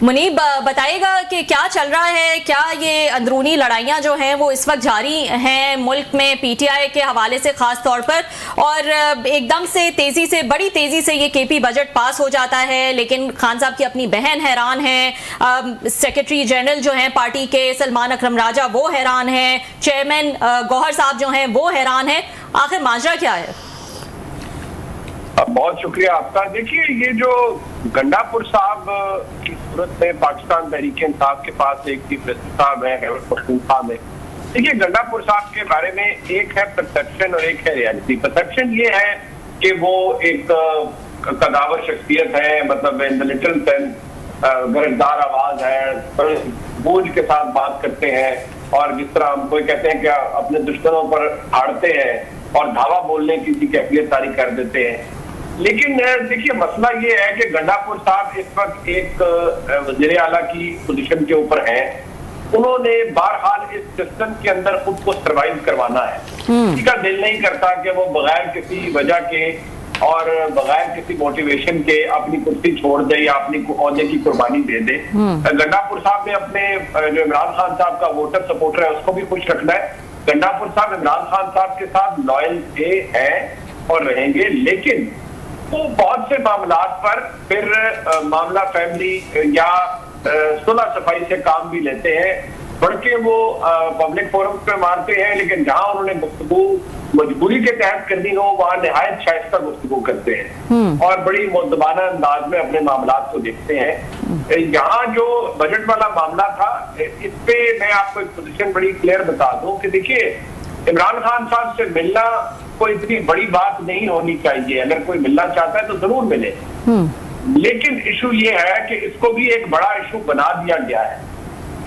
मुनीब, बताइएगा कि क्या चल रहा है, क्या ये अंदरूनी लड़ाइयां जो हैं वो इस वक्त जारी हैं मुल्क में पीटीआई के हवाले से खास तौर पर, और एकदम से तेजी से, बड़ी तेजी से ये केपी बजट पास हो जाता है, लेकिन खान साहब की अपनी बहन हैरान है, सेक्रेटरी जनरल जो हैं पार्टी के सलमान अकरम राजा वो हैरान है, चेयरमैन गौहर साहब जो हैं वो हैरान है। आखिर माजरा क्या है? बहुत शुक्रिया आपका। देखिए, ये जो गंडापुर साहब की सूरत में पाकिस्तान तहरीक इंसाफ के पास एक चीफ जस्टिस साहब है, साहब है। देखिए, गंडापुर साहब के बारे में एक है परसेप्शन और एक है रियलिटी। परसेप्शन ये है कि वो एक कदावर शख्सियत है, मतलब इन द लिटिल सेंस गरजदार आवाज है, बोझ के साथ बात करते हैं, और जिस तरह हम कोई कहते हैं कि अपने दुश्मनों पर हारते हैं और धावा बोलने की कैफियत तारी कर देते हैं। लेकिन देखिए, मसला ये है कि गंडापुर साहब इस वक्त एक वज़ीर आला की पोजीशन के ऊपर हैं। उन्होंने बहरहाल इस सिस्टम के अंदर खुद को सर्वाइव करवाना है। किसी का दिल नहीं करता कि वो बगैर किसी वजह के और बगैर किसी मोटिवेशन के अपनी कुर्सी छोड़ दे या अपनी ओहदे की कुर्बानी दे दे। गंडापुर साहब ने अपने जो इमरान खान साहब का वोटर सपोर्टर है उसको भी खुश रखना है। गंडापुर साहब इमरान खान साहब के साथ लॉयल थे, हैं और रहेंगे, लेकिन वो बहुत से मामलात पर फिर मामला फैमिली या सुलह सफाई से काम भी लेते हैं, बढ़ के वो पब्लिक फोरम पे मारते हैं, लेकिन जहां उन्होंने गुफ्तगू मजबूरी के तहत करनी हो वहां निहायत शाइस्ता गुफ्तगू करते हैं और बड़ी मुद्दबाना अंदाज में अपने मामलात को देखते हैं। यहाँ जो बजट वाला मामला था, इस पे मैं आपको एक पोजीशन बड़ी क्लियर बता दूं कि देखिए, इमरान खान साहब से मिलना कोई इतनी बड़ी बात नहीं होनी चाहिए। अगर कोई मिलना चाहता है तो जरूर मिले, लेकिन इशू ये है कि इसको भी एक बड़ा इशू बना दिया गया है।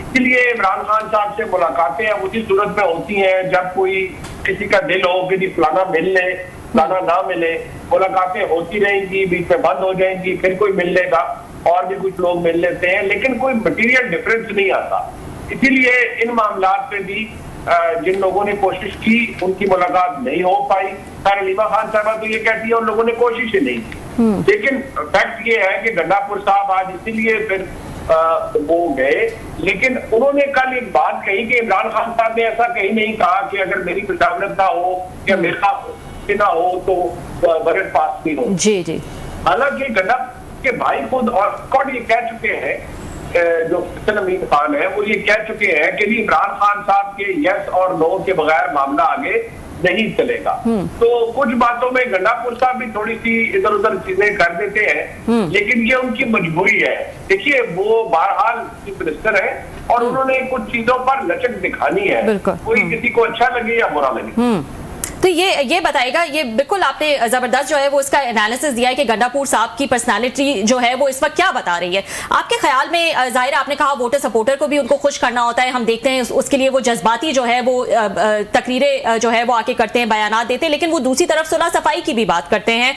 इसलिए इमरान खान साहब से मुलाकातें उसी सूरत में होती हैं जब कोई किसी का दिल हो कि फलाना मिल ले, फलाना ना मिले। मुलाकातें होती रहेंगी, बीच में बंद हो जाएंगी, फिर कोई मिल लेगा, और भी कुछ लोग मिल लेते हैं, लेकिन कोई मटीरियल डिफरेंस नहीं आता। इसीलिए इन मामलात पे भी जिन लोगों ने कोशिश की उनकी मुलाकात नहीं हो पाई। लीमा खान साहबा तो ये कहती है उन लोगों ने कोशिश ही नहीं की, लेकिन फैक्ट ये है कि गंडापुर साहब आज इसीलिए फिर वो गए। लेकिन उन्होंने कल एक बात कही कि इमरान खान साहब ने ऐसा कहीं नहीं कहा कि अगर मेरी प्रधानमंत्री ना हो या मेरा ना हो तो बजट पास नहीं हो। जी जी। हालांकि गंडा के भाई खुद और स्कॉट ये कह चुके हैं, जो हसन अमीन खान है वो ये कह चुके हैं कि इमरान खान साहब के यस और नो के बगैर मामला आगे नहीं चलेगा। तो कुछ बातों में गंडापुर साहब भी थोड़ी सी इधर उधर चीजें कर देते हैं, लेकिन ये उनकी मजबूरी है। देखिए, वो बहरहाल चीफ मिनिस्टर है और उन्होंने कुछ चीजों पर लचक दिखानी है, कोई किसी को अच्छा लगे या बुरा लगे। तो ये बताएगा, ये बिल्कुल आपने जबरदस्त जो है वो इसका एनालिसिस दिया है कि गंडापुर साहब की पर्सनालिटी जो है वो इस वक्त क्या बता रही है। आपके ख्याल में, जाहिर आपने कहा वोटर सपोर्टर को भी उनको खुश करना होता है, हम देखते हैं उसके लिए वो जज्बाती जो है वो तकरीरें जो है वो आके करते हैं, बयानात देते हैं, लेकिन वो दूसरी तरफ सुलह सफाई की भी बात करते हैं,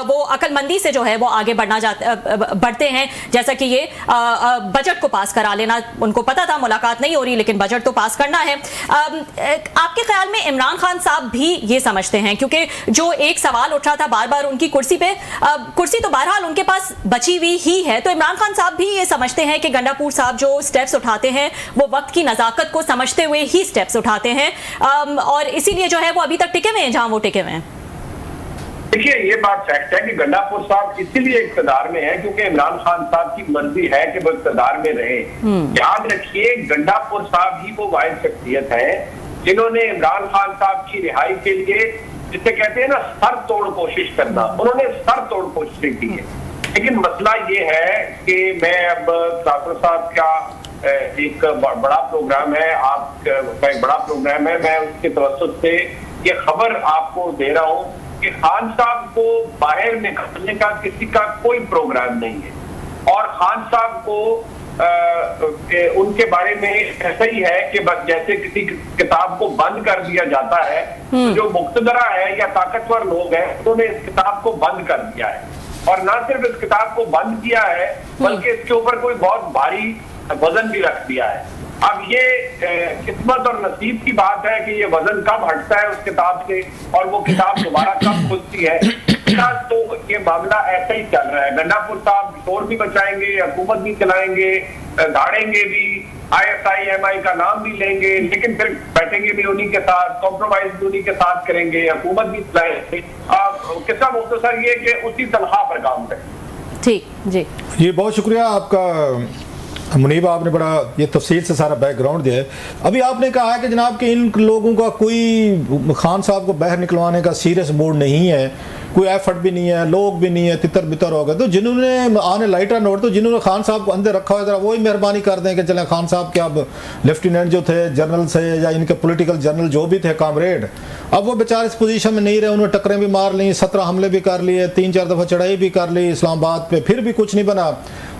वो अक्लमंदी से जो है वो आगे बढ़ते हैं। जैसा कि ये बजट को पास करा लेना, उनको पता था मुलाकात नहीं हो रही लेकिन बजट तो पास करना है। आपके ख्याल में इमरान खान साहब भी ये समझते हैं, क्योंकि जो एक सवाल उठ रहा था बार बार उनकी कुर्सी पे, कुर्सी तो बहरहाल उनके पास बची हुई ही है, तो इमरान खान साहब भी ये समझते हैं कि गंडापुर साहब जो स्टेप्स उठाते हैं वो वक्त की नजाकत को समझते हुए ही स्टेप्स उठाते हैं, और इसीलिए जो है वो अभी तक टिके हुए हैं जहां वो टिके हुए हैं। देखिए, ये बात फैक्ट है कि गंडापुर साहब इसीलिए इक़्तिदार में है क्योंकि इमरान खान साहब की मर्जी है कि वो इक़्तिदार में रहे। याद रखिए, गंडापुर साहब ही वो वाहिद शख्सियत है जिन्होंने इमरान खान साहब की रिहाई के लिए, जिसे कहते हैं ना, सर तोड़ कोशिश करना, उन्होंने सर तोड़ कोशिश की है। लेकिन मसला ये है कि मैं अब डॉक्टर साहब का एक बड़ा प्रोग्राम है, आपका एक बड़ा प्रोग्राम है, मैं उसके तवज्जुह से ये खबर आपको दे रहा हूँ कि खान साहब को बाहर निकालने का किसी का कोई प्रोग्राम नहीं है, और खान साहब को उनके बारे में ऐसा ही है कि बस जैसे किसी किताब को बंद कर दिया जाता है, जो मुक्तदरा है या ताकतवर लोग हैं उन्होंने इस किताब को बंद कर दिया है, और ना सिर्फ इस किताब को बंद किया है बल्कि इसके ऊपर कोई बहुत भारी वजन भी रख दिया है। अब ये किस्मत और नसीब की बात है कि ये वजन कब हटता है उस किताब से और वो किताब दोबारा कब खुलती है। तो ये मामला ऐसा ही चल रहा है। गंडापुर साहब शोर भी बचाएंगे, हुकूमत भी चलाएंगे, धाड़ेंगे भी, ISI-MI का नाम भी लेंगे, लेकिन फिर बैठेंगे भी उन्हीं के साथ, कॉम्प्रोमाइज भी उन्हीं के साथ करेंगे, हुकूमत भी चलाएंगे। किसका मुख्तसर ये कि उसी तनख्वाह पर काम करें। ठीक जी, ये बहुत शुक्रिया आपका मुनीब, आपने बड़ा ये तफसील से सारा बैकग्राउंड दिया है। अभी आपने कहा है कि जनाब कि इन लोगों का कोई खान साहब को बाहर निकलवाने का सीरियस मूड नहीं है, कोई एफर्ट भी नहीं है, लोग भी नहीं है, तितर बितर हो गए। तो जिन्होंने आने लाइटर नोट, तो जिन्होंने खान साहब को अंदर रखा हुआ जरा वही मेहरबानी कर दें कि चलें खान साहब के अब लेफ्टिनेंट जो थे, जनरल से या इनके पॉलिटिकल जनरल जो भी थे कामरेड, अब वो बेचारे इस पोजीशन में नहीं रहे। उन्होंने टक्करें भी मार ली, 17 हमले भी कर लिए, 3-4 दफ़ा चढ़ाई भी कर ली इस्लामाबाद पे, फिर भी कुछ नहीं बना।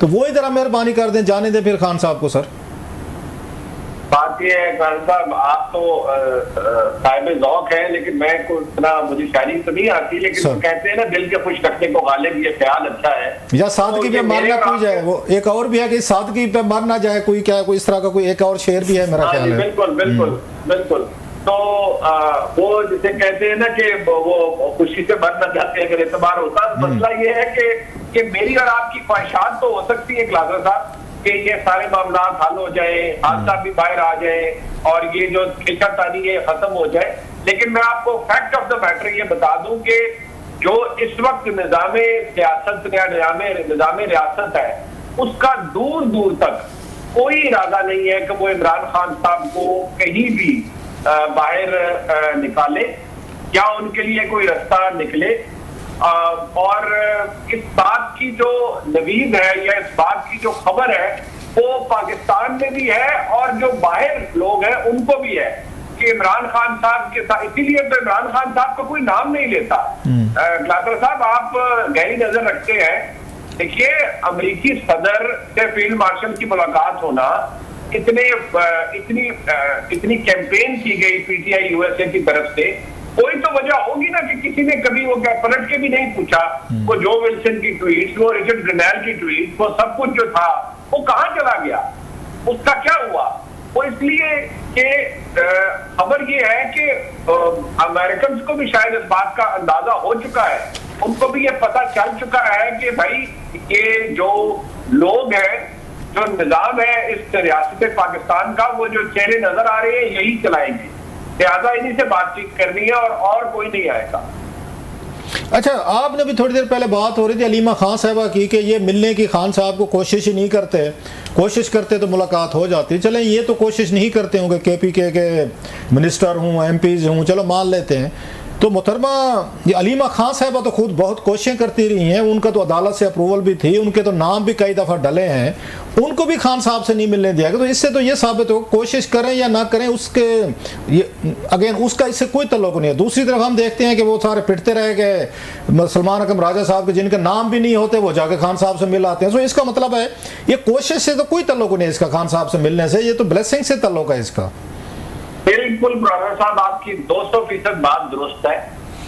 तो वही जरा मेहरबानी कर दें, जाने दें फिर खान साहब को। सर बात ये है खान साहब, आप तो साहिब ज़ौक़ हैं, लेकिन मैं को इतना, मुझे शायरी तो नहीं आती, लेकिन तो कहते हैं ना दिल के खुश रखने को गालिब, ये ख्याल अच्छा है। या सादगी पे मर ना कोई जाए, वो एक और भी है कि सादगी पे मर ना जाए कोई, क्या कोई इस तरह का कोई एक और शेर भी है मेरा ख्याल है। बिल्कुल बिल्कुल बिल्कुल। तो वो जिसे कहते हैं ना कि वो खुशी से मर न जाते अगर एतबार होता। तो मसला ये है कि मेरी और आपकी ख्वाहिशात तो हो सकती है क्लासा साहब कि ये सारे मामला हल हो जाए, हादसा भी बाहर आ जाए और ये जो खिंचातानी है खत्म हो जाए, लेकिन मैं आपको फैक्ट ऑफ द मैटर ये बता दूं कि जो इस वक्त निजाम सियासत या निजाम रियासत है, उसका दूर दूर तक कोई इरादा नहीं है कि वो इमरान खान साहब को कहीं भी बाहर निकाले या उनके लिए कोई रास्ता निकले। और इस बात की जो नवीद है या इस बात की जो खबर है वो पाकिस्तान में भी है और जो बाहर लोग हैं उनको भी है कि इमरान खान साहब के साथ, इसीलिए तो इमरान खान साहब का कोई नाम नहीं लेता। क्लाकर साहब, आप गहरी नजर रखते हैं, देखिए अमेरिकी सदर से फील्ड मार्शल की मुलाकात होना, इतनी कैंपेन की गई पीटीआई यूएसए की तरफ से, कोई तो वजह होगी ना कि किसी ने कभी वो क्या पलट के भी नहीं पूछा। वो जो विल्सन की ट्वीट, वो रिचर्ड ग्रेनेल की ट्वीट, वो सब कुछ जो था वो कहां चला गया, उसका क्या हुआ? वो इसलिए कि खबर ये है कि अमेरिकन को भी शायद इस बात का अंदाजा हो चुका है, उनको भी ये पता चल चुका है कि भाई ये जो लोग हैं, जो निजाम है इस रियासत पाकिस्तान का, वो जो चेहरे नजर आ रहे हैं यही चलाएंगे, लिहाजा इन्हीं से बातचीत करनी है और कोई नहीं आएगा। अच्छा, आपने भी थोड़ी देर पहले बात हो रही थी अलीमा खान साहबा की कि ये मिलने की खान साहब को कोशिश ही नहीं करते, कोशिश करते तो मुलाकात हो जाती। चलें, ये तो कोशिश नहीं करते होंगे, KPK के मिनिस्टर हूँ, MPs हूँ, चलो मान लेते हैं। तो मोहतरमा ये अलीमा खान साहबा तो खुद बहुत कोशिशें करती रही हैं, उनका तो अदालत से अप्रूवल भी थी, उनके तो नाम भी कई दफ़ा डले हैं, उनको भी खान साहब से नहीं मिलने दिया गया। तो इससे तो ये साबित हो, कोशिश करें या ना करें उसके ये अगेन उसका इससे कोई तल्लुक नहीं है। दूसरी तरफ हम देखते हैं कि वो सारे पिटते रह गए सलमान अकरम राजा साहब के, जिनके नाम भी नहीं होते, वो जाके खान साहब से मिल आते हैं। तो इसका मतलब है ये कोशिश से तो कोई तल्लुक नहीं है इसका खान साहब से मिलने से, ये तो ब्लेसिंग से तल्लुक है इसका। बिल्कुल ब्रदर साहब, आपकी 200% बात दुरुस्त है।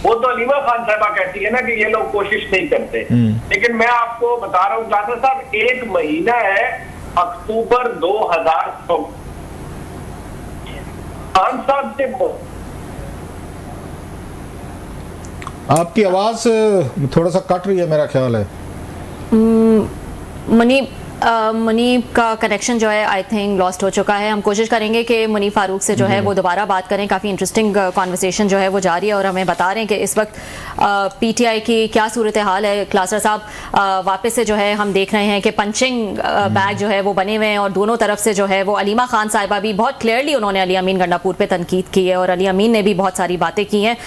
वो तो अलीमा खान साहबा कहती है ना कि ये लोग कोशिश नहीं करते, लेकिन मैं आपको बता रहा हूँ क्लासा साहब, एक महीना है अक्टूबर 2000 खान साहब से आपकी आवाज थोड़ा सा कट रही है मेरा ख्याल है। मुनीब का कनेक्शन जो है आई थिंक लॉस्ट हो चुका है। हम कोशिश करेंगे कि मुनीब फारूक से जो है वो दोबारा बात करें। काफ़ी इंटरेस्टिंग कॉन्वर्सेशन जो है वो जारी है और हमें बता रहे हैं कि इस वक्त PTI की क्या सूरत हाल है। क्लासर साहब वापस से जो है हम देख रहे हैं कि पंचिंग बैग जो है वो बने हुए हैं और दोनों तरफ से जो है वो अलीमा खान साहिबा भी बहुत क्लियरली उन्होंने अली अमीन गंडापुर पे तनकीद की है और अली अमीन ने भी बहुत सारी बातें की हैं।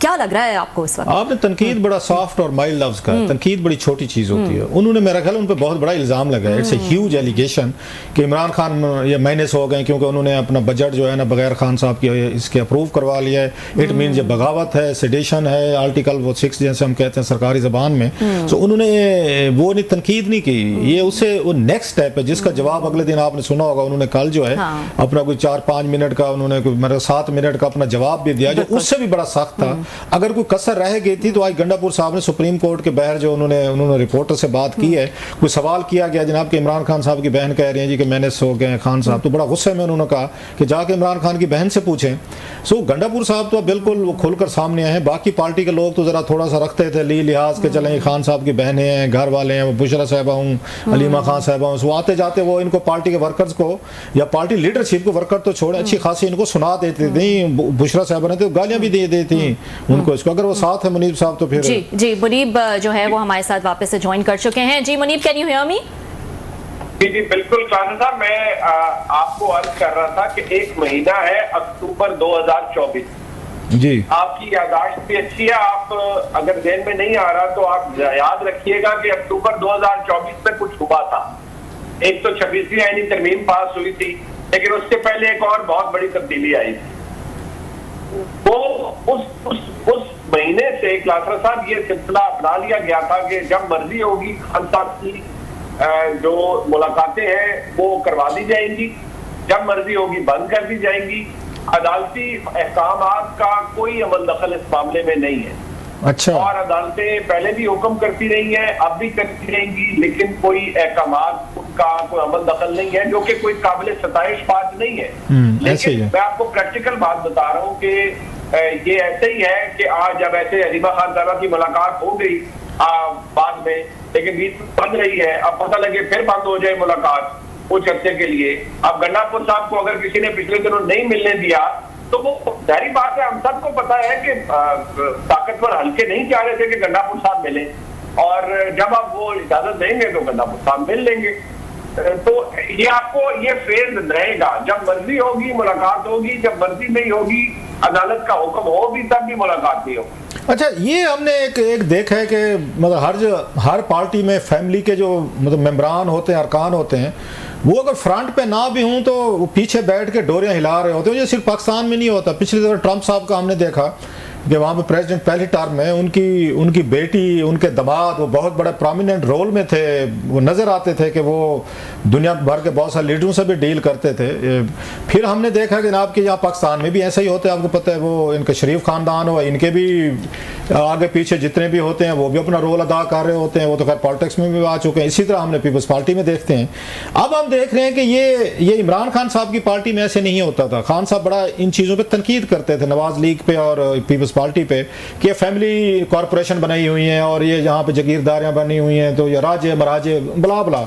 क्या लग रहा है आपको इस वक्त? आपने तनकीद बड़ा सॉफ्ट और माइल्ड लफ्ज का, तनकीद बड़ी छोटी चीज होती है। उन्होंने मेरा ख्याल उन पर बहुत बड़ा इल्जाम लगाया, इट्स ए ह्यूज एलिगेशन कि इमरान खान ये माइनस हो गए क्योंकि उन्होंने अपना बजट जो है ना बगैर खान साहब की इसके अप्रूव करवा लिया है। इट मीन ये बगावत है, सेडेशन है, आर्टिकल 6 जैसे हम कहते हैं सरकारी जबान में। तो उन्होंने वो नहीं तनकीद नहीं की, ये उससे वो नेक्स्ट स्टेप है जिसका जवाब अगले दिन आपने सुना होगा। उन्होंने कल जो है अपना कोई 4-5 मिनट का, उन्होंने 7 मिनट का अपना जवाब भी दिया जो उससे भी बड़ा सख्त था। अगर कोई कसर रह गई थी तो आज गंडापुर साहब ने सुप्रीम कोर्ट के बाहर जो उन्होंने रिपोर्टर से बात की है, कोई सवाल किया गया जनाब कि इमरान खान साहब की बहन कह रही हैं जी कि मैंने सो गए खान साहब, तो बड़ा गुस्से में उन्होंने कहा कि जाके इमरान खान की बहन से पूछें। सो गंडापुर साहब तो बिल्कुल खुलकर सामने आए हैं। बाकी पार्टी के लोग तो ज़रा थोड़ा सा रखते थे लिहाज के, चलें खान साहब की बहनें हैं, घर वाले हैं, वो बुशरा साहबा हूँ, अलीमा खान साहबा हूँ, वो आते जाते वो इनको पार्टी के वर्कर्स को या पार्टी लीडरशिप को, वर्कर तो छोड़े, अच्छी खासी इनको सुना देते थे। बुशरा साहबा ने तो गालियाँ भी दे दी थी उनको इसको। अगर वो साथ है मुनीब साहब तो फिर जी मुनीब जो है वो हमारे साथ वापस से ज्वाइन कर चुके हैं। जी Munib, can you hear me? जी बिल्कुल खान साहब, मैं आपको अर्ज कर रहा था कि एक महीना है अक्टूबर 2024। जी आपकी यादाश्त भी अच्छी है, आप अगर ध्यान में नहीं आ रहा तो आप याद रखिएगा कि अक्टूबर 2024 में कुछ हुआ था। एक तो 26वीं आईनी तरमीम पास हुई थी, लेकिन उससे पहले एक और बहुत बड़ी तब्दीली आई थी। वो उस महीने से क्लासरा साहब ये सिलसिला अपना लिया गया था कि जब मर्जी होगी खान साहब की जो मुलाकातें हैं वो करवा दी जाएंगी, जब मर्जी होगी बंद कर दी जाएंगी। अदालती अहकामात का कोई अमल दखल इस मामले में नहीं है। अच्छा। और अदालतें पहले भी हुक्म करती रही हैं, अब भी करती रहेंगी, लेकिन कोई अहकामात का कोई अमल दखल नहीं है, जो कि कोई काबिल सताइश बात नहीं है। लेकिन मैं आपको प्रैक्टिकल बात बता रहा हूँ कि ये ऐसे ही है कि आज जब ऐसे अलीमा खान साहब की मुलाकात हो गई बाद में, लेकिन बीच में बंद रही है, अब पता लगे फिर बंद हो जाए मुलाकात कुछ अर्से के लिए। अब गंडापुर साहब को अगर किसी ने पिछले दिनों नहीं मिलने दिया तो वो जाहिर बात है, हम सबको पता है कि ताकतवर हल्के नहीं चाह रहे थे कि गंडापुर साहब मिले, और जब आप वो इजाजत देंगे तो गंडापुर साहब मिल लेंगे। तो ये आपको ये फेज रहेगा, जब मर्जी होगी मुलाकात होगी, जब मर्जी नहीं होगी अदालत का हुक्म हो भी तब भी मुलाकात नहीं होगी। अच्छा, ये हमने एक देखा है कि मतलब हर पार्टी में फैमिली के जो मतलब मेंबरान होते हैं, अरकान होते हैं, वो अगर फ्रंट पे ना भी हों तो वो पीछे बैठ के डोरियां हिला रहे होते हैं। ये सिर्फ पाकिस्तान में नहीं होता। पिछली दफा ट्रंप साहब का हमने देखा कि वहाँ पे प्रेसिडेंट पहली टर्म में उनकी बेटी, उनके दामाद वो बहुत बड़े प्रोमिनेंट रोल में थे, वो नज़र आते थे कि वो दुनिया भर के बहुत सारे लीडरों से भी डील करते थे। फिर हमने देखा कि जनाब कि यहाँ पाकिस्तान में भी ऐसा ही होता है। आपको पता है वो इनके शरीफ ख़ानदान हो, इनके भी आगे पीछे जितने भी होते हैं वो भी अपना रोल अदा कर रहे होते हैं। वो तो खैर पॉलिटिक्स में भी आ चुके हैं। इसी तरह हमने पीपल्स पार्टी में देखते हैं। अब हम देख रहे हैं कि ये इमरान खान साहब की पार्टी में ऐसे नहीं होता था। खान साहब बड़ा इन चीज़ों पर तनकीद करते थे, नवाज लीग पे और पीपल्स पार्टी पे, कि फैमिली कॉरपोरेशन बनाई हुई हैं और ये यहाँ पे जागीरदारियाँ बनी हुई हैं, तो ये राजे महाराजे बला बला।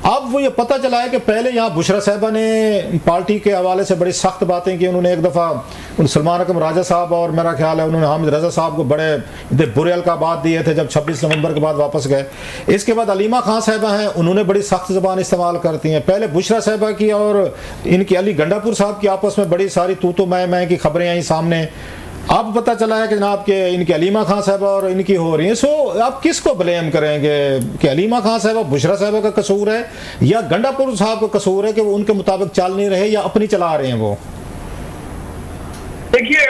अब वो ये पता चला है कि पहले यहाँ बुशरा साहबा ने पार्टी के हवाले से बड़ी सख्त बातें की। उन्होंने एक दफ़ा सलमान अकरम राजा साहब और मेरा ख्याल है उन्होंने हामिद रजा साहब को बड़े बुरे अलकाबात दिए थे जब 26 नवंबर के बाद वापस गए। इसके बाद अलीमा खान साहबा हैं, उन्होंने बड़ी सख्त ज़बान इस्तेमाल करती हैं। पहले बुशरा साहबा की और इनकी अली गंडापुर साहब की आपस में बड़ी सारी तू तो मैं की खबरें आई सामने। अब पता चला है कि जनाब के इनकी अलीमा खान साहबा और इनकी हो रही हैं। सो आप किसको ब्लेम करेंगे कि अलीमा खान साहबा बुशरा साहबा का कसूर है या गंडापुर साहब का कसूर है कि वो उनके मुताबिक चल नहीं रहे या अपनी चला रहे हैं? वो देखिए,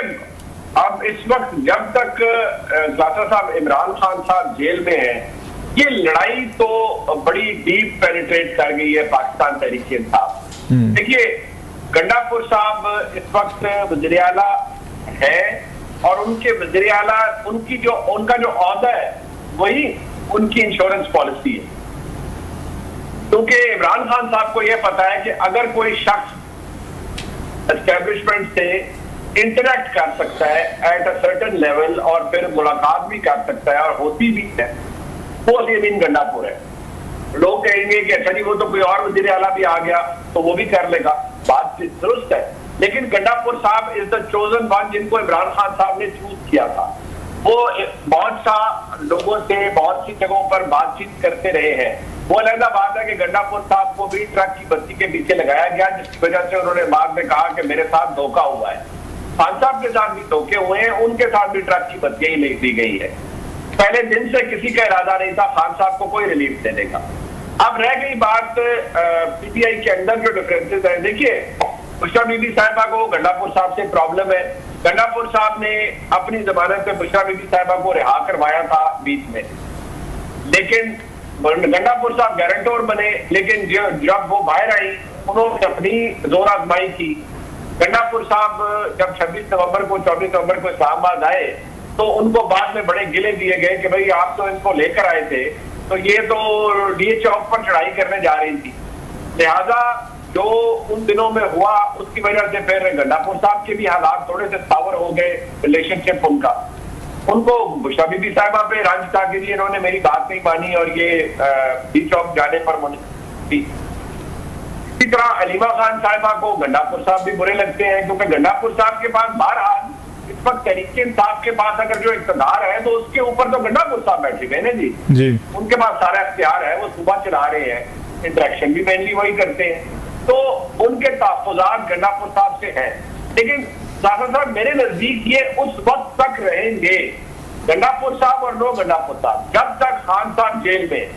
अब इस वक्त जब तक क्लासरा साहब इमरान खान साहब जेल में हैं, ये लड़ाई तो बड़ी डीप पेनिट्रेट कर गई है पाकिस्तान तहरीक-ए-इंसाफ। देखिए, गंडापुर साहब इस वक्त वज़ीर आला है और उनके वज़ीर आला उनका जो ओहदा है वही उनकी इंश्योरेंस पॉलिसी है। क्योंकि इमरान खान साहब को यह पता है कि अगर कोई शख्स एस्टेब्लिशमेंट से इंटरेक्ट कर सकता है एट अ सर्टेन लेवल और फिर मुलाकात भी कर सकता है और होती भी है, वो अली अमीन गंडापुर है। लोग कहेंगे कि अच्छा जी वो तो कोई और वज़ीर आला भी आ गया तो वो भी कर लेगा, बात दुरुस्त है। लेकिन गंडापुर साहब इज द चोजन वन जिनको इमरान खान साहब ने चूज किया था। वो बहुत सा लोगों से बहुत सी जगहों पर बातचीत करते रहे हैं। वो अलग बात है कि गंडापुर साहब को भी ट्रक की बत्ती के पीछे लगाया गया, जिसकी वजह से उन्होंने बाद में कहा कि मेरे साथ धोखा हुआ है। खान साहब के साथ भी धोखे हुए हैं, उनके साथ भी ट्रक की बत्ती ही दी गई है। पहले दिन से किसी का इरादा नहीं था खान साहब को कोई रिलीफ देने का। अब रह गई बात पीटीआई के अंदर जो डिफरेंसेस है। देखिए, बुशरा बीबी साहिबा को गंडापुर साहब से प्रॉब्लम है। गंडापुर साहब ने अपनी जमानत पे बुशरा बीबी साहिबा को रिहा करवाया था बीच में, लेकिन गंडापुर साहब गारंटर बने। लेकिन जब वो बाहर आई उन्होंने अपनी जोर आजमाई की। गंडापुर साहब जब 26 नवंबर को 24 नवंबर को इस्लामाबाद आए तो उनको बाद में बड़े गिले दिए गए कि भाई आप तो इनको लेकर आए थे, तो ये तो डीए चौक पर चढ़ाई करने जा रही थी। लिहाजा जो उन दिनों में हुआ उसकी वजह से फिर गंडापुर साहब के भी हालात थोड़े से सावर हो गए, रिलेशनशिप उनका। उनको बुशरा बीबी साहिबा पे रंज था कि जी इन्होंने मेरी बात नहीं मानी और ये डी चौक जाने पर मुझे। इसी तरह हलीमा खान साहिबा को गंडापुर साहब भी बुरे लगते हैं, क्योंकि गंडापुर साहब के पास बहरहाल इस वक्त तहरीक इंसाफ के पास अगर जो इक़्तिदार है तो उसके ऊपर तो गंडापुर साहब बैठे हुए हैं जी, उनके पास सारा इख्तियार है, वो सूबा चला रहे हैं, इंटरेक्शन भी मेनली वही करते हैं, तो उनके तहफ़्फ़ुज़ात गंडापुर साहब से हैं। लेकिन साहब मेरे नजदीक ये उस वक्त तक रहेंगे, गंडापुर साहब और नो गंडापुर साहब, जब तक खान साहब जेल में,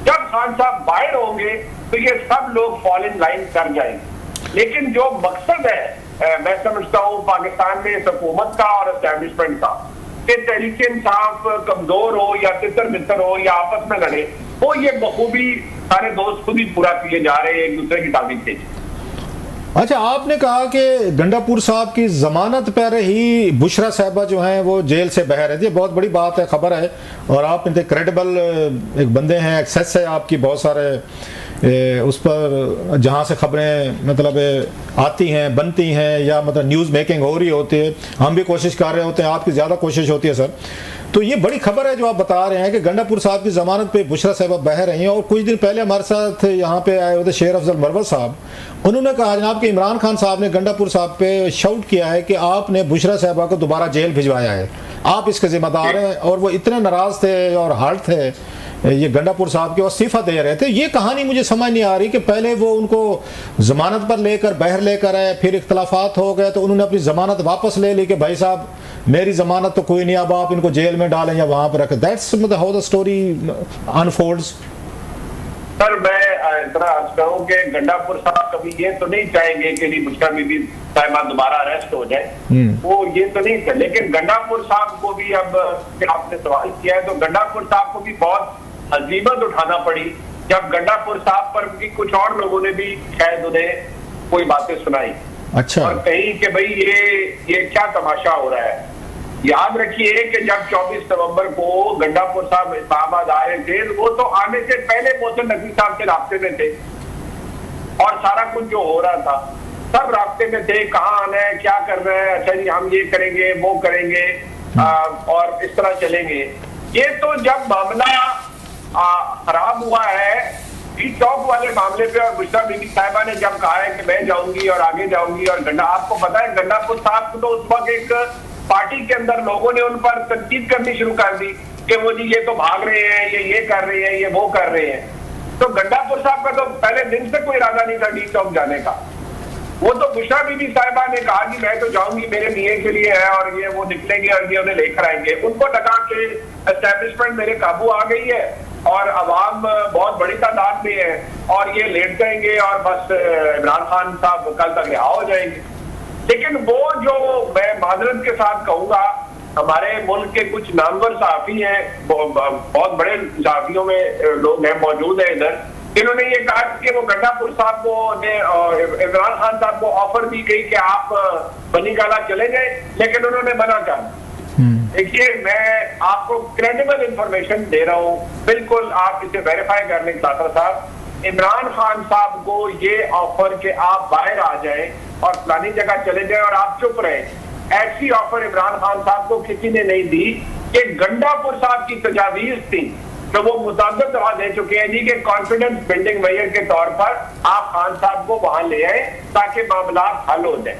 जब खान साहब बाहर होंगे तो ये सब लोग फॉल इन लाइन कर जाएंगे। लेकिन जो मकसद है मैं समझता हूँ पाकिस्तान में इस हुकूमत का और एस्टेब्लिशमेंट का, कि तहरीक इंसाफ कमजोर हो या तितर बितर हो या आपस में लड़े, वो ये बखूबी सारे दोस्त खुद ही पूरा किए जा रहे हैं एक दूसरे की तारीफ से। अच्छा, आपने कहा कि गंडापुर साहब की जमानत पर ही बुशरा साहबा जो हैं वो जेल से बाहर है। ये बहुत बड़ी बात है, खबर है, और आप इतने क्रेडिबल एक बंदे हैं, एक्सेस है आपकी बहुत सारे उस पर जहाँ से खबरें मतलब आती हैं, बनती हैं, या मतलब न्यूज़ मेकिंग हो रही होती है। हम भी कोशिश कर रहे होते हैं, आपकी ज़्यादा कोशिश होती है सर। तो ये बड़ी खबर है जो आप बता रहे हैं कि गंडापुर साहब की ज़मानत पे बुशरा साहबा बह रही हैं। और कुछ दिन पहले हमारे साथ यहाँ पे आए हुए थे शेर अफजल मरवत साहब, उन्होंने कहा जनाब कि इमरान खान साहब ने गंडापुर साहब पे शाउट किया है कि आपने बुशरा साहबा को दोबारा जेल भिजवाया है, आप इसके जिम्मेदार हैं। और वो इतने नाराज़ थे और हार्ट थे ये गंडापुर साहब के, और इस्तीफ़ा दे रहे थे। ये कहानी मुझे समझ नहीं आ रही कि पहले वो उनको ज़मानत पर लेकर बाहर लेकर आए, फिर इख्तलाफात हो गए तो उन्होंने अपनी ज़मानत वापस ले ली कि भाई साहब मेरी ज़मानत तो कोई नहीं, अब आप इनको जेल में डालें या वहाँ पर रखें। That's how the story unfolds. Sir मैं इतना अर्ज करूं कि गंडापुर साहब कभी ये तो नहीं चाहेंगे कि बुशरा बीबी साहिबा दोबारा अरेस्ट हो जाए, वो ये तो नहीं थे। लेकिन गंडापुर साहब को भी, अब आपने सवाल किया है, तो गंडापुर साहब को भी बहुत अजीमत उठाना पड़ी जब गंडापुर साहब पर भी कुछ और लोगों ने भी शायद उन्हें कोई बातें सुनाई। अच्छा। और कही कि भाई ये क्या तमाशा हो रहा है। याद रखिए कि जब 24 नवंबर को गंडापुर साहब इस्लामाबाद आए थे, वो तो आने से पहले मोहसिन नकवी साहब के रास्ते में थे, और सारा कुछ जो हो रहा था सब रास्ते में थे, कहाँ आना है, क्या कर रहे हैं, अच्छा जी हम ये करेंगे वो करेंगे और इस तरह चलेंगे। ये तो जब मामला खराब हुआ है डी चौक वाले मामले पे, और बुशरा बीबी साहिबा ने जब कहा है कि मैं जाऊंगी और आगे जाऊंगी, और आपको पता है गंडापुर साहब को तो उस वक्त एक पार्टी के अंदर लोगों ने उन पर तनकीद करनी शुरू कर दी कि वो जी ये तो भाग रहे हैं, ये कर रहे हैं, ये वो कर रहे हैं। तो गंडापुर साहब का तो पहले दिन से कोई इरादा नहीं था डी चौक जाने का। वो तो बुशरा बीबी साहिबा ने कहा कि मैं तो जाऊंगी, मेरे मियां के लिए है, और ये वो निकलेंगे और ये उन्हें लेकर आएंगे। उनको लगा कि एस्टेब्लिशमेंट मेरे काबू आ गई है और अवाम बहुत बड़ी तादाद में है और ये लेट जाएंगे और बस इमरान खान साहब कल तक रिहा हो जाएंगे। लेकिन वो जो मैं माजरत के साथ कहूंगा, हमारे मुल्क के कुछ नामवर सहाफी हैं, बहुत बड़े सहाफियों में लोग हैं मौजूद है इधर, इन्होंने ये कहा कि वो गंडापुर साहब को इमरान खान साहब को ऑफर दी गई कि आप बनी गाला चले जाए, लेकिन उन्होंने मना कर। देखिए मैं आपको क्रेडिबल इंफॉर्मेशन दे रहा हूँ, बिल्कुल आप इसे वेरीफाई कर लें साथर साहब। इमरान खान साहब को ये ऑफर कि आप बाहर आ जाएं और फलानी जगह चले जाएं और आप चुप रहे, ऐसी ऑफर इमरान खान साहब को किसी ने नहीं दी। कि गंडापुर साहब की तजावीज थी तो वो मुतअद्दिद दफा दे चुके हैं जी कि कॉन्फिडेंस बिल्डिंग मेजर के तौर पर आप खान साहब को वहां ले आए ताकि मामला हल हो जाए।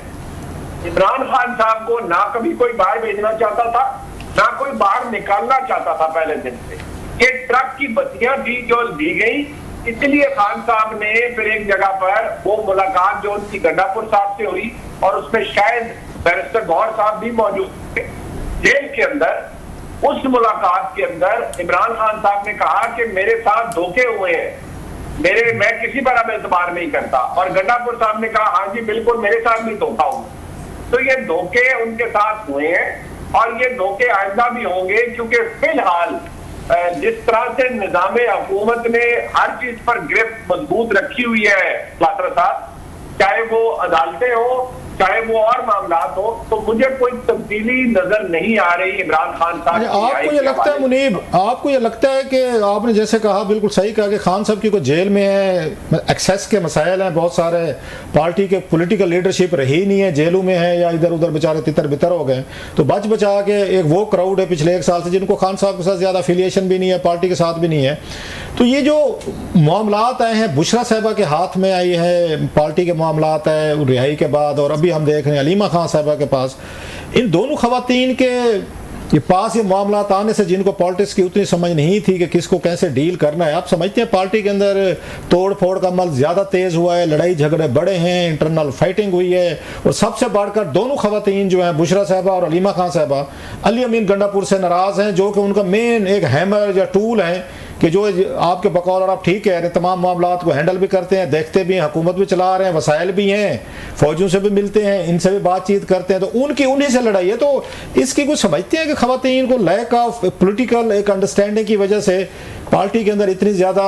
इमरान खान साहब को ना कभी कोई बाहर भेजना चाहता था, ना कोई बाहर निकालना चाहता था पहले दिन से। ये ट्रक की बत्तियां थी जो दी गई, इसलिए खान साहब ने फिर एक जगह पर वो मुलाकात जो उनकी गंडापुर साहब से हुई, और उसमें शायद बैरिस्टर गौहर साहब भी मौजूद थे जेल के अंदर। उस मुलाकात के अंदर इमरान खान साहब ने कहा कि मेरे साथ धोखे हुए हैं, मैं किसी पर अब एतबार नहीं करता, और गंडापुर साहब ने कहा हाँ जी बिल्कुल मेरे साथ भी धोखा हुआ। तो ये धोखे उनके साथ हुए हैं और ये धोखे आइंदा भी होंगे, क्योंकि फिलहाल जिस तरह से निजाम हुकूमत ने हर चीज पर गिरफ्त मजबूत रखी हुई है साथर साहब, चाहे वो अदालतें हो, चाहे वो और मामला हो, तो मुझे कोई तब्दीली नजर नहीं आ रही इमरान खान साहब। आपको ये लगता है मुनीब, आपको ये लगता है कि आपने जैसे कहा, बिल्कुल सही कहा कि खान साहब की कोई जेल में है, एक्सेस के मसाइल हैं बहुत सारे, पार्टी के पॉलिटिकल लीडरशिप रही नहीं है, जेलों में है या इधर उधर बेचारे तितर बितर हो गए, तो बच बचा के एक वो क्राउड है पिछले 1 साल से जिनको खान साहब के साथ ज़्यादा एफिलिएशन भी नहीं है, पार्टी के साथ भी नहीं है। तो ये जो मामलात आए हैं, बुशरा साहिबा के हाथ में आई है पार्टी के मामलात है रिहाई के बाद, और अभी हम देख रहे हैं अलीमा खान साहिबा के पास, इन दोनों खवातीन के ये पास ये मामलात आने से जिनको पॉलिटिक्स की उतनी समझ नहीं थी कि किसको कैसे डील करना है, आप समझते हैं पार्टी के अंदर तोड़ फोड़ का अमल ज़्यादा तेज़ हुआ है, लड़ाई झगड़े बड़े हैं, इंटरनल फाइटिंग हुई है, और सबसे बढ़कर दोनों खवातीन जो हैं बुशरा साहिबा और अलीमा खान साहिबा अली अमीन गंडापुर से नाराज़ हैं, जो कि उनका मेन एक हैमर या टूल है कि जो आपके बकौल, और आप ठीक कह रहे हैं, तमाम मामलात को हैंडल भी करते हैं, देखते भी हैं, हुकूमत भी चला रहे हैं, वसाइल भी हैं, फौजियों से भी मिलते हैं, इनसे भी बातचीत करते हैं, तो उनकी उन्हीं से लड़ाई है। तो इसकी कुछ समझते हैं कि खवातीन को लैक ऑफ पॉलिटिकल एक अंडरस्टैंडिंग की वजह से पार्टी के अंदर इतनी ज़्यादा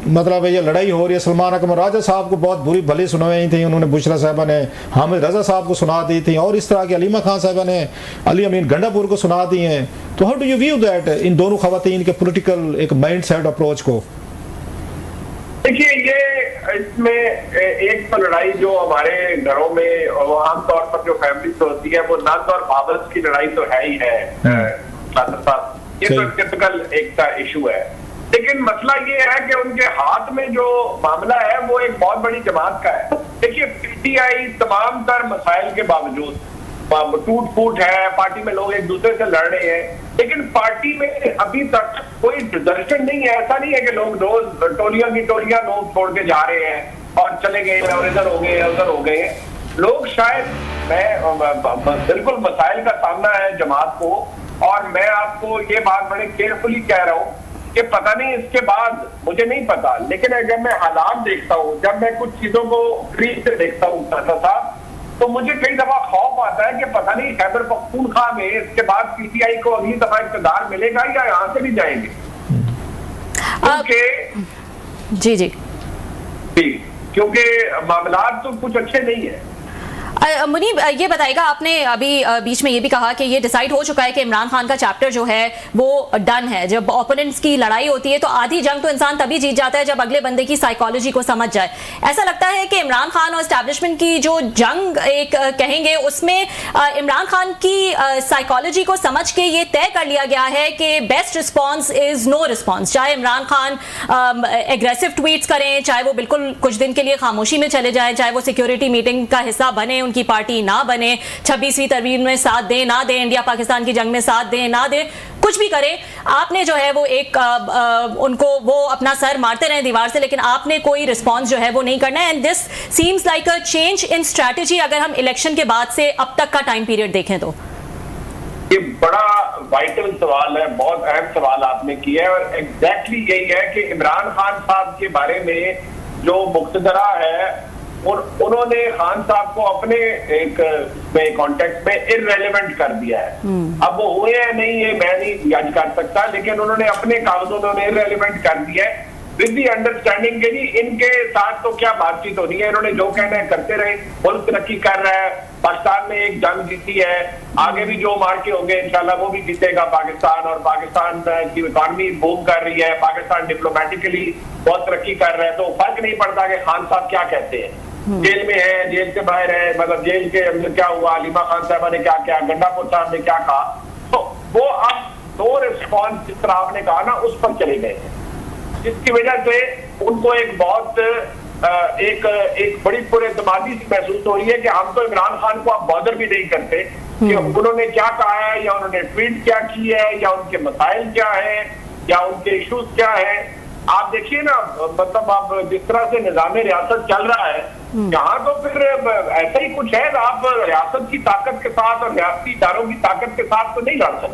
मतलब ये लड़ाई हो रही है। सलमान अकबर राजा साहब को बहुत बुरी भली सुनाई थी उन्होंने, बुशरा साहबा ने हामिद रजा साहब को सुना दी थी, और इस तरह की अलीमा खान साहबा ने अली अमीन गंडापुर को सुना दी हैं। तो how do you view that in दोनों खवातीन के पॉलिटिकल एक माइंड सेट अप्रोच को? देखिए, ये इसमें एक तो लड़ाई जो हमारे घरों में आमतौर पर जो फैमिली से होती है, वो नंद और बाबस की लड़ाई तो है ही है साहब, ये तो टिपिकल एक इशू है। लेकिन मसला ये है कि उनके हाथ में जो मामला है वो एक बहुत बड़ी जमात का है। देखिए, पीटीआई तमाम तर मसाइल के बावजूद टूट फूट है, पार्टी में लोग एक दूसरे से लड़ रहे हैं, लेकिन पार्टी में अभी तक कोई डिजर्शन नहीं है। ऐसा नहीं है कि लोग रोज टोलियां की टोलियां लोग छोड़ के जा रहे हैं और चले गए और इधर हो गए उधर हो गए। लोग शायद, मैं बिल्कुल मसाइल का सामना है जमात को, और मैं आपको ये बात बड़े केयरफुली कह रहा हूँ कि पता नहीं इसके बाद, मुझे नहीं पता, लेकिन जब मैं हालात देखता हूँ, जब मैं कुछ चीजों को करीब से देखता हूँ साहब, तो मुझे कई दफा खौफ आता है कि पता नहीं खैबर पख्तूनख्वा में इसके बाद पीटीआई को अगली दफा इक़्तिदार मिलेगा या यहाँ से भी जाएंगे, क्योंकि मामलात तो कुछ अच्छे नहीं है। मुनीब, ये बताइएगा, आपने अभी बीच में ये भी कहा कि ये डिसाइड हो चुका है कि इमरान खान का चैप्टर जो है वो डन है। जब ओपोनेंट्स की लड़ाई होती है तो आधी जंग तो इंसान तभी जीत जाता है जब अगले बंदे की साइकोलॉजी को समझ जाए। ऐसा लगता है कि इमरान खान और एस्टैब्लिशमेंट की जो जंग एक कहेंगे, उसमें इमरान खान की साइकोलॉजी को समझ के ये तय कर लिया गया है कि best response is no response. चाहे इमरान खान एग्रेसिव ट्वीट्स करें, चाहे वो बिल्कुल कुछ दिन के लिए खामोशी में चले जाएं, चाहे वो सिक्योरिटी मीटिंग का हिस्सा बने, उनकी पार्टी ना बने, 26वीं तरमीम में साथ दें ना दें, इंडिया पाकिस्तान की जंग में साथ दें ना दें, कुछ भी करें, आपने जो है वो एक उनको वो अपना सर मारते रहे दीवार से, लेकिन आपने कोई रिस्पांस जो है वो नहीं करना है। And this seems like a change in strategy अगर हम इलेक्शन के बाद से अब तक का टाइम पीरियड देखें तो। ये बड़ा वाइटल सवाल है, बहुत अहम सवाल आपने किया है, और एग्जैक्टली यही है कि इमरान खान साहब के बारे में जो मुक्तदरा है और उन्होंने खान साहब को अपने एक कॉन्टेक्स्ट में इररेलेवेंट कर दिया है। अब वो हुए हैं नहीं, ये मैं नहीं जज कर सकता, लेकिन उन्होंने अपने कागजों में इररेलेवेंट कर दिया है विद दी अंडरस्टैंडिंग के जी इनके साथ तो क्या बातचीत होनी है, इन्होंने जो कहना है करते रहे, मुल्क तरक्की कर रहा है, पाकिस्तान में एक जंग जीती है, आगे भी जो मार के होंगे इंशाल्लाह वो भी जीतेगा पाकिस्तान, और पाकिस्तान की इकॉनमी बूम कर रही है, पाकिस्तान डिप्लोमेटिकली बहुत तरक्की कर रहा है, तो फर्क नहीं पड़ता कि खान साहब क्या कहते हैं। जेल में है, जेल से बाहर है, मतलब जेल के अंदर क्या हुआ, अलीमा खान साहबा ने क्या क्या, गंडापुर साहब ने क्या कहा, तो वो अब दो रिस्पॉन्स जिस तरह आपने कहा ना उस पर चले गए, जिसकी वजह से उनको एक बहुत एक बड़ी पुरएतमादी सी महसूस हो रही है कि हम तो इमरान खान को अब बॉदर भी नहीं करते कि उन्होंने क्या कहा है, या उन्होंने ट्वीट क्या की है, या उनके मसाइल क्या है, या उनके इश्यूज क्या है। आप देखिए ना, मतलब आप जिस तरह से निजाम रियासत चल रहा है यहाँ, तो फिर ऐसा ही कुछ है, आप रियासत की ताकत के साथ और रियासती इदारों की ताकत के साथ तो नहीं लड़ सकते।